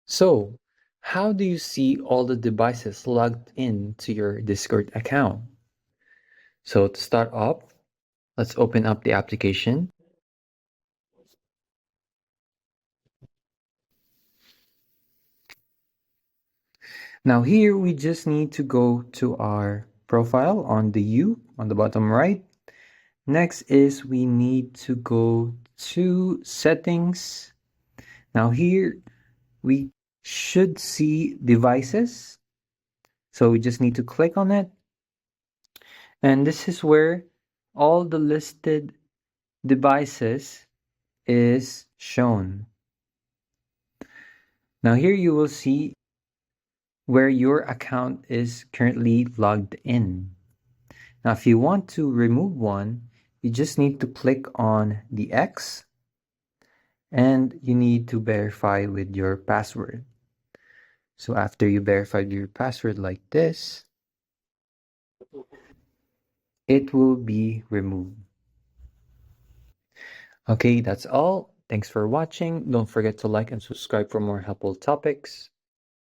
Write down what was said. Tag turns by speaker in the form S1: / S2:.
S1: So, how do you see all the devices logged in to your Discord account? So to start off, let's open up the application. Now here we just need to go to our profile on the U on the bottom right. Next is we need to go to settings. Now here we should see devices. So we just need to click on it. And this is where all the listed devices is shown. Now here you will see where your account is currently logged in. Now if you want to remove one, you just need to click on the X and you need to verify with your password. So after you verified your password like this, it will be removed. Okay, that's all. Thanks for watching. Don't forget to like and subscribe for more helpful topics.